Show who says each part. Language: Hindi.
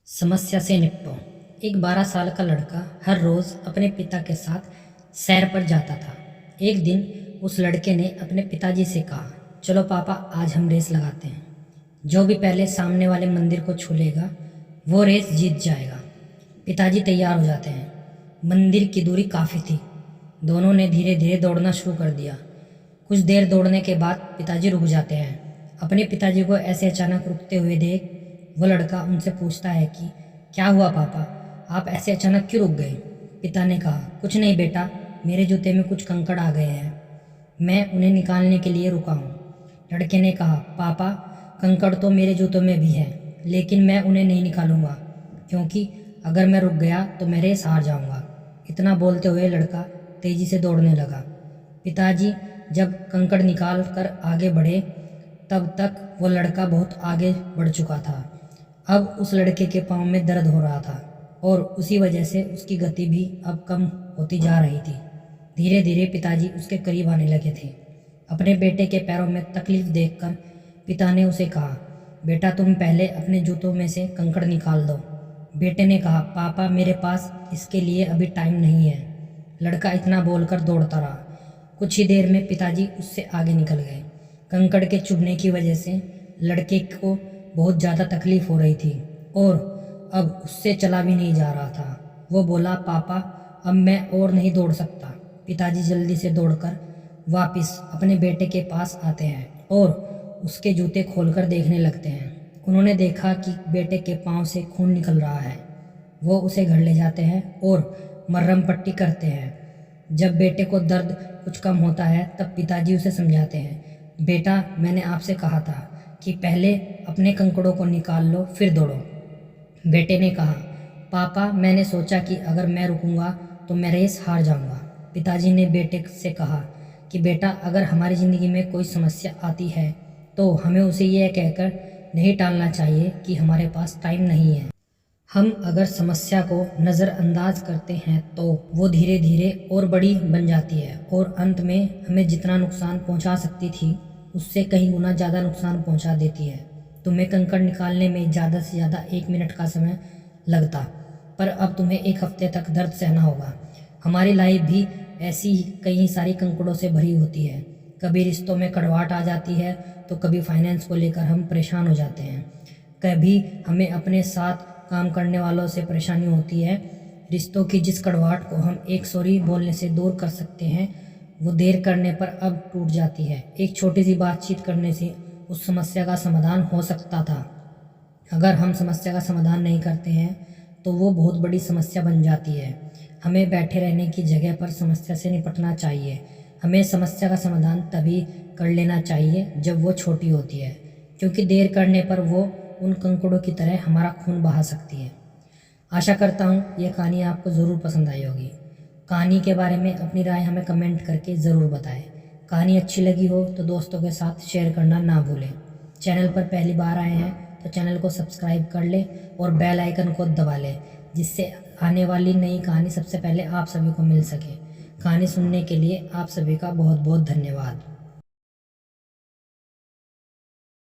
Speaker 1: समस्या से निपटो। एक 12 साल का लड़का हर रोज़ अपने पिता के साथ सैर पर जाता था। एक दिन उस लड़के ने अपने पिताजी से कहा, चलो पापा, आज हम रेस लगाते हैं। जो भी पहले सामने वाले मंदिर को छू लेगा वो रेस जीत जाएगा। पिताजी तैयार हो जाते हैं। मंदिर की दूरी काफ़ी थी। दोनों ने धीरे धीरे दौड़ना शुरू कर दिया। कुछ देर दौड़ने के बाद पिताजी रुक जाते हैं। अपने पिताजी को ऐसे अचानक रुकते हुए देख वो लड़का उनसे पूछता है कि क्या हुआ पापा, आप ऐसे अचानक क्यों रुक गए। पिता ने कहा, कुछ नहीं बेटा, मेरे जूते में कुछ कंकड़ आ गए हैं, मैं उन्हें निकालने के लिए रुका हूँ। लड़के ने कहा, पापा, कंकड़ तो मेरे जूतों में भी है, लेकिन मैं उन्हें नहीं निकालूंगा, क्योंकि अगर मैं रुक गया तो मैं रेस हार जाऊंगा। इतना बोलते हुए लड़का तेजी से दौड़ने लगा। पिताजी जब कंकड़ निकाल कर आगे बढ़े तब तक वो लड़का बहुत आगे बढ़ चुका था। अब उस लड़के के पाँव में दर्द हो रहा था और उसी वजह से उसकी गति भी अब कम होती जा रही थी। धीरे धीरे पिताजी उसके करीब आने लगे थे। अपने बेटे के पैरों में तकलीफ देखकर पिता ने उसे कहा, बेटा तुम पहले अपने जूतों में से कंकड़ निकाल दो। बेटे ने कहा, पापा मेरे पास इसके लिए अभी टाइम नहीं है। लड़का इतना बोलकर दौड़ता रहा। कुछ ही देर में पिताजी उससे आगे निकल गए। कंकड़ के चुभने की वजह से लड़के को बहुत ज़्यादा तकलीफ हो रही थी और अब उससे चला भी नहीं जा रहा था। वो बोला, पापा अब मैं और नहीं दौड़ सकता। पिताजी जल्दी से दौड़कर वापस अपने बेटे के पास आते हैं और उसके जूते खोलकर देखने लगते हैं। उन्होंने देखा कि बेटे के पाँव से खून निकल रहा है। वो उसे घर ले जाते हैं और मरहम पट्टी करते हैं। जब बेटे को दर्द कुछ कम होता है तब पिताजी उसे समझाते हैं, बेटा मैंने आपसे कहा था कि पहले अपने कंकड़ों को निकाल लो फिर दौड़ो। बेटे ने कहा, पापा मैंने सोचा कि अगर मैं रुकूंगा तो मैं रेस हार जाऊंगा। पिताजी ने बेटे से कहा कि बेटा अगर हमारी ज़िंदगी में कोई समस्या आती है तो हमें उसे यह कहकर नहीं टालना चाहिए कि हमारे पास टाइम नहीं है। हम अगर समस्या को नज़रअंदाज करते हैं तो वो धीरे धीरे और बड़ी बन जाती है और अंत में हमें जितना नुकसान पहुंचा सकती थी उससे कहीं गुना ज़्यादा नुकसान पहुंचा देती है। तुम्हें कंकड़ निकालने में ज़्यादा से ज़्यादा 1 मिनट का समय लगता, पर अब तुम्हें 1 हफ्ते तक दर्द सहना होगा। हमारी लाइफ भी ऐसी ही कई सारी कंकड़ों से भरी होती है। कभी रिश्तों में कड़वाहट आ जाती है तो कभी फाइनेंस को लेकर हम परेशान हो जाते हैं। कभी हमें अपने साथ काम करने वालों से परेशानी होती है। रिश्तों की जिस कड़वाहट को हम एक सॉरी बोलने से दूर कर सकते हैं वो देर करने पर अब टूट जाती है। एक छोटी सी बातचीत करने से उस समस्या का समाधान हो सकता था। अगर हम समस्या का समाधान नहीं करते हैं तो वो बहुत बड़ी समस्या बन जाती है। हमें बैठे रहने की जगह पर समस्या से निपटना चाहिए। हमें समस्या का समाधान तभी कर लेना चाहिए जब वो छोटी होती है, क्योंकि देर करने पर वो उन कंकड़ों की तरह हमारा खून बहा सकती है। आशा करता हूँ यह कहानी आपको ज़रूर पसंद आई होगी। कहानी के बारे में अपनी राय हमें कमेंट करके ज़रूर बताएं। कहानी अच्छी लगी हो तो दोस्तों के साथ शेयर करना ना भूलें। चैनल पर पहली बार आए हैं तो चैनल को सब्सक्राइब कर लें और बेल आइकन को दबा लें, जिससे आने वाली नई कहानी सबसे पहले आप सभी को मिल सके। कहानी सुनने के लिए आप सभी का बहुत बहुत धन्यवाद।